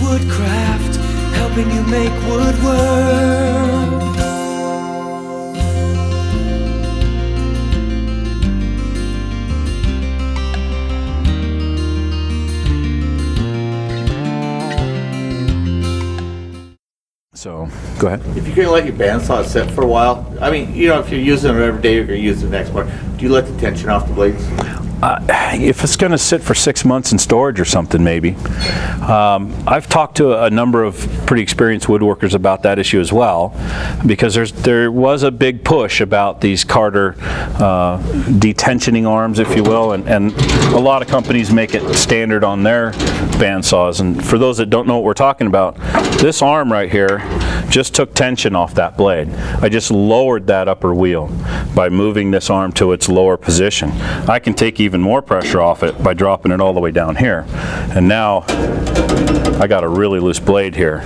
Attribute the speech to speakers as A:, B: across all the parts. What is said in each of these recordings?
A: Woodcraft, helping you make woodwork.
B: So, go ahead.
C: If you're going to let your bandsaw sit for a while, I mean, you know, if you're using it every day, you're going to use it next morning, do you let the tension off the blades?
B: If it's going to sit for 6 months in storage or something, maybe. I've talked to a number of pretty experienced woodworkers about that issue as well, because there was a big push about these Carter detensioning arms, if you will, and a lot of companies make it standard on their bandsaws. And for those that don't know what we're talking about, this arm right here just took tension off that blade. I just lowered that upper wheel by moving this arm to its lower position. I can take even more pressure off it by dropping it all the way down here. And now I got a really loose blade here.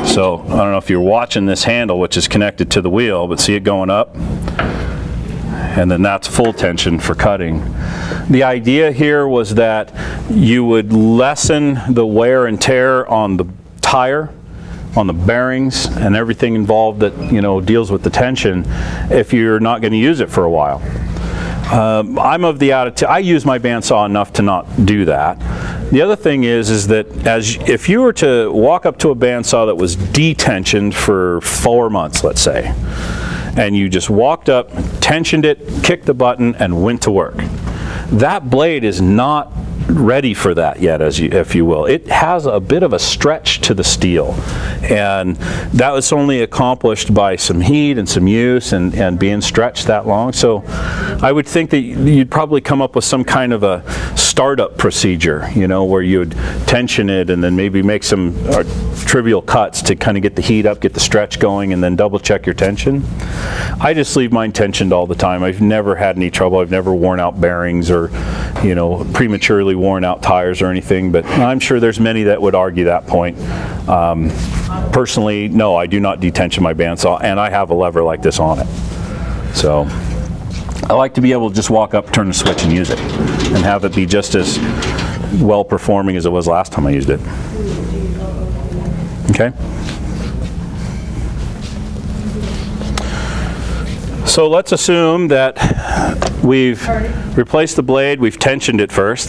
B: So I don't know if you're watching this handle, which is connected to the wheel, but see it going up? And then that's full tension for cutting. The idea here was that you would lessen the wear and tear on the tire, on the bearings, and everything involved that, you know, deals with the tension if you're not going to use it for a while. I'm of the attitude, I use my bandsaw enough to not do that. The other thing is that if you were to walk up to a bandsaw that was detensioned for 4 months, let's say, and you just walked up, tensioned it, kicked the button, and went to work, that blade is not ready for that yet, if you will. It has a bit of a stretch to the steel, and that was only accomplished by some heat and some use and being stretched that long. So I would think that you'd probably come up with some kind of a startup procedure, you know, where you would tension it and then maybe make some trivial cuts to kind of get the heat up, get the stretch going, and then double check your tension. I just leave mine tensioned all the time. I've never had any trouble. I've never worn out bearings or, you know, prematurely worn out tires or anything, but I'm sure there's many that would argue that point. Personally, no, I do not detension my bandsaw, and I have a lever like this on it. So I like to be able to just walk up, turn the switch, and use it, and have it be just as well performing as it was last time I used it. Okay? So let's assume that we've replaced the blade, we've tensioned it first,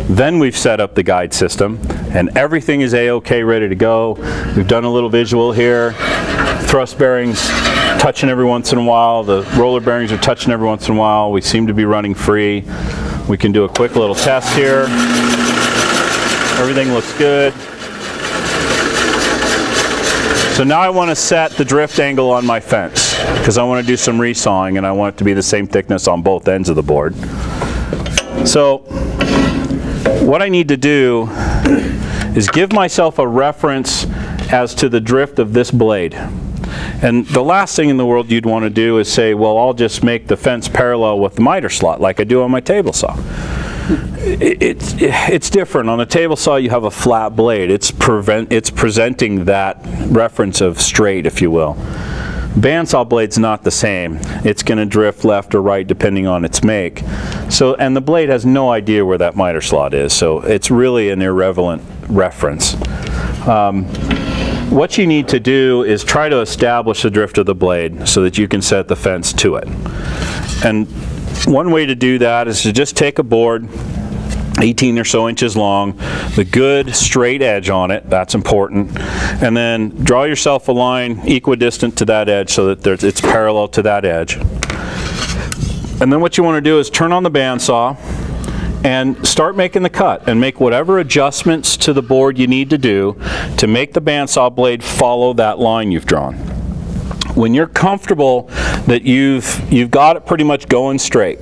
B: then we've set up the guide system, and everything is a-okay, ready to go. We've done a little visual here. Thrust bearings touching every once in a while, the roller bearings are touching every once in a while, we seem to be running free. We can do a quick little test here. Everything looks good. So now I want to set the drift angle on my fence, because I want to do some resawing and I want it to be the same thickness on both ends of the board. So what I need to do is give myself a reference as to the drift of this blade. And the last thing in the world you'd want to do is say, well, I'll just make the fence parallel with the miter slot like I do on my table saw. It's different. On a table saw you have a flat blade. It's presenting that reference of straight, if you will. Bandsaw blade's not the same. It's going to drift left or right depending on its make. So, and the blade has no idea where that miter slot is, so it's really an irrelevant reference. What you need to do is try to establish the drift of the blade so that you can set the fence to it. And one way to do that is to just take a board, 18 or so inches long, the good straight edge on it, that's important, and then draw yourself a line equidistant to that edge so that it's parallel to that edge. And then what you want to do is turn on the bandsaw and start making the cut and make whatever adjustments to the board you need to do to make the bandsaw blade follow that line you've drawn. When you're comfortable that you've got it pretty much going straight,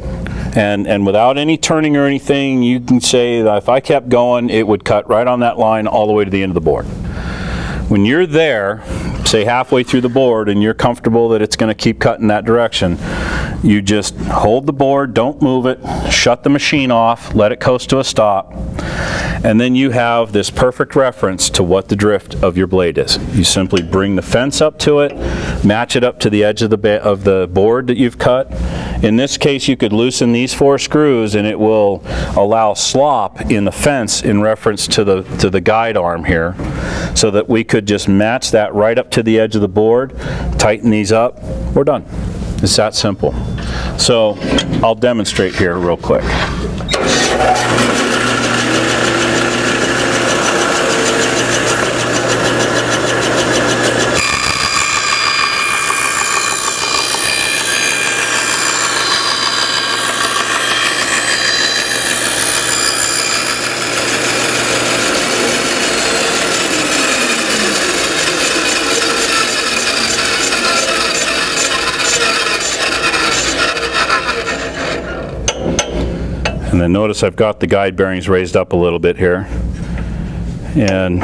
B: and without any turning or anything, you can say that if I kept going, it would cut right on that line all the way to the end of the board. When you're there, say halfway through the board, and you're comfortable that it's going to keep cutting that direction, you just hold the board, don't move it, shut the machine off, let it coast to a stop, and then you have this perfect reference to what the drift of your blade is. You simply bring the fence up to it, match it up to the edge of the board that you've cut. In this case, you could loosen these 4 screws and it will allow slop in the fence in reference to the guide arm here. so that we could just match that right up to the edge of the board, tighten these up, we're done. It's that simple. So I'll demonstrate here real quick. And then notice I've got the guide bearings raised up a little bit here. And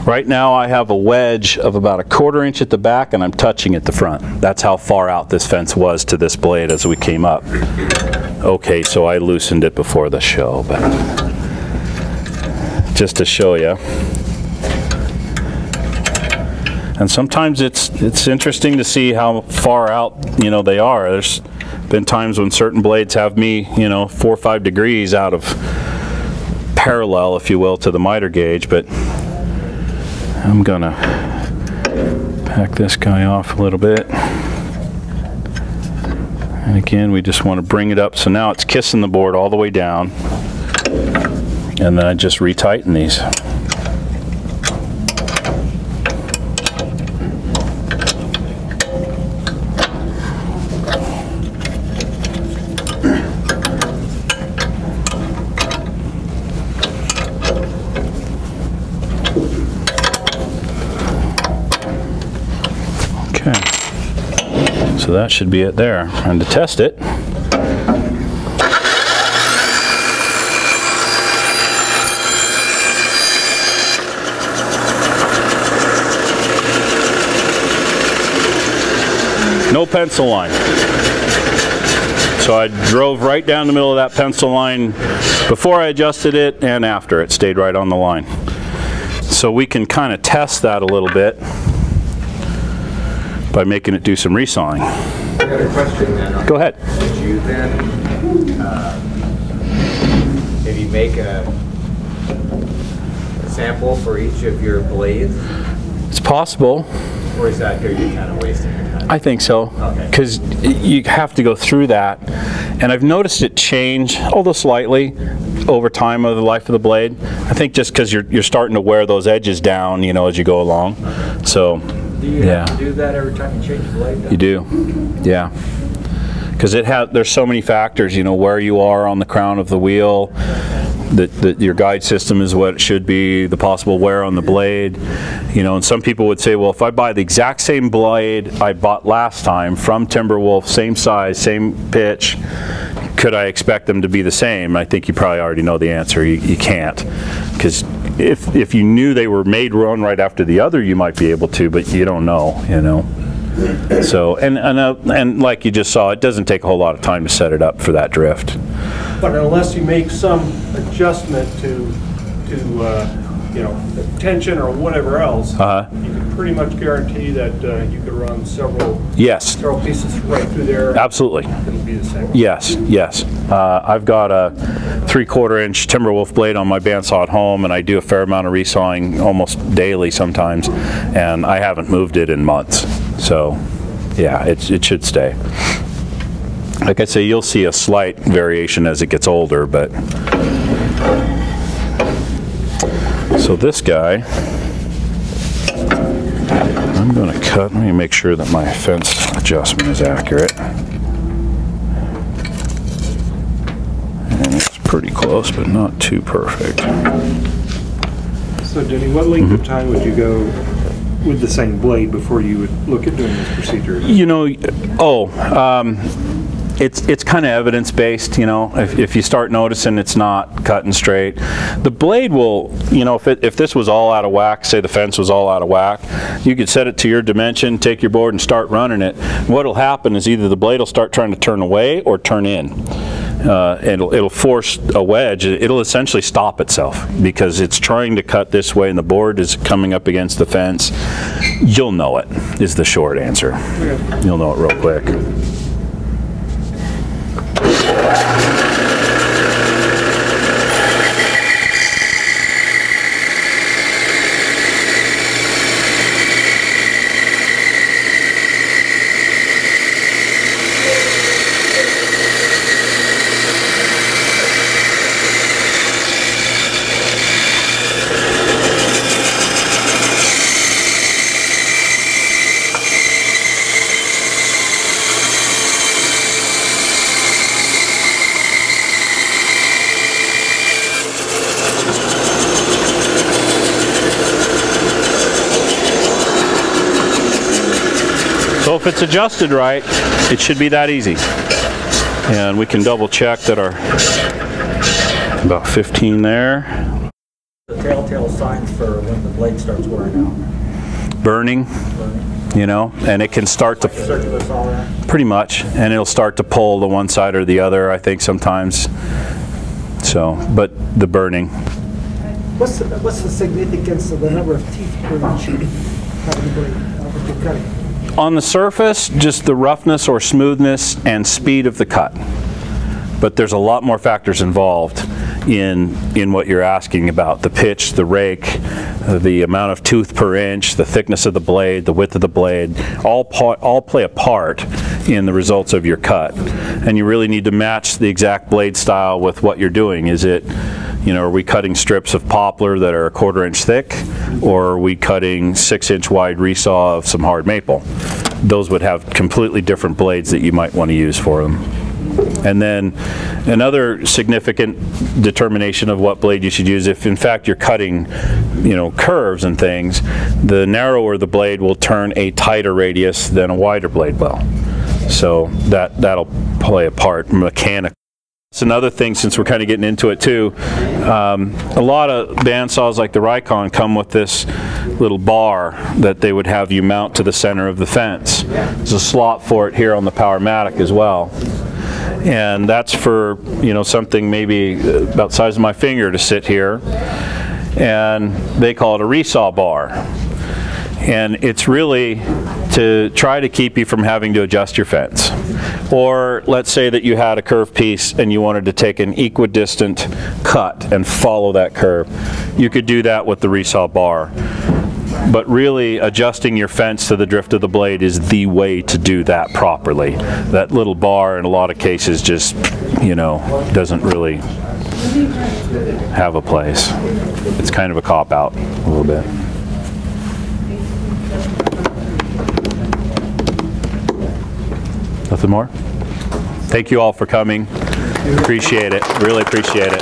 B: right now I have a wedge of about 1/4 inch at the back and I'm touching at the front. That's how far out this fence was to this blade as we came up. Okay, so I loosened it before the show, but just to show you. And sometimes it's interesting to see how far out, you know, they are. There's been times when certain blades have me, you know, 4 or 5 degrees out of parallel, if you will, to the miter gauge, but I'm gonna back this guy off a little bit. And again, we just want to bring it up so now it's kissing the board all the way down. And then I just retighten these. So that should be it there. And to test it, no pencil line. So I drove right down the middle of that pencil line before I adjusted it and after. It stayed right on the line. So we can kind of test that a little bit by making it do some resawing.
D: I got a question then.
B: Go ahead.
D: Did you then maybe make a sample for each of your blades?
B: It's possible.
D: Or is that here you're kind of wasting your time?
B: I think so.
D: Okay.
B: Because you have to go through that. And I've noticed it change, although slightly, over time of the life of the blade. I think just because you're starting to wear those edges down, you know, as you go along. So.
D: Do you have to do that every time you change the blade?
B: You do, yeah. Because there's so many factors, you know, where you are on the crown of the wheel, that your guide system is what it should be, the possible wear on the blade, you know, and some people would say, well, if I buy the exact same blade I bought last time from Timberwolf, same size, same pitch, could I expect them to be the same? I think you probably already know the answer. You can't, because if you knew they were made one right after the other, you might be able to, but you don't know, you know. So, and like you just saw, it doesn't take a whole lot of time to set it up for that drift.
E: But unless you make some adjustment to you know, the tension or whatever else, you can pretty much guarantee that you could run several pieces right through there.
B: Absolutely.
E: It'll be the same.
B: Yes, yes. I've got a 3/4 inch Timberwolf blade on my bandsaw at home, and I do a fair amount of resawing almost daily sometimes, and I haven't moved it in months. So, yeah, it should stay. Like I say, you'll see a slight variation as it gets older, but... So this guy, I'm going to cut, let me make sure that my fence adjustment is accurate. And it's pretty close, but not too perfect.
E: So Denny, what length of time would you go with the same blade before you would look at doing this procedure? You know,
B: it's kind of evidence-based, you know. If you start noticing it's not cutting straight, the blade will, you know, if this was all out of whack, say the fence was all out of whack, you could set it to your dimension, take your board and start running it. What'll happen is either the blade will start trying to turn away or turn in. It'll force a wedge. It'll essentially stop itself because it's trying to cut this way and the board is coming up against the fence. You'll know it, is the short answer. Okay. You'll know it real quick. So if it's adjusted right, it should be that easy. And we can double check that our about 15 there.
D: The telltale signs for when the blade starts wearing out.
B: Burning, you know, and it can start to
D: Circular saw.
B: pretty much, and it'll start to pull to one side or the other, I think sometimes. So, but the burning.
F: What's the significance of the number of teeth per inch having the blade that you're cutting?
B: On the surface, just the roughness or smoothness and speed of the cut. But there's a lot more factors involved in what you're asking about. The pitch, the rake, the amount of tooth per inch, the thickness of the blade, the width of the blade, all play a part in the results of your cut. And you really need to match the exact blade style with what you're doing. Is it, you know, are we cutting strips of poplar that are 1/4 inch thick, or are we cutting 6-inch wide resaw of some hard maple? Those would have completely different blades that you might want to use for them. And then another significant determination of what blade you should use, if in fact you're cutting, you know, curves and things, the narrower the blade will turn a tighter radius than a wider blade will. So that'll play a part mechanically. It's another thing, since we're kind of getting into it too. A lot of bandsaws like the Rikon come with this little bar that they would have you mount to the center of the fence. There's a slot for it here on the Powermatic as well. And that's for, you know, something maybe about the size of my finger to sit here. And they call it a resaw bar. And it's really to try to keep you from having to adjust your fence. Or let's say that you had a curved piece and you wanted to take an equidistant cut and follow that curve. You could do that with the resaw bar. But really, adjusting your fence to the drift of the blade is the way to do that properly. That little bar, in a lot of cases, just, you know, doesn't really have a place. It's kind of a cop-out a little bit. Nothing more? Thank you all for coming. Appreciate it. Really appreciate it.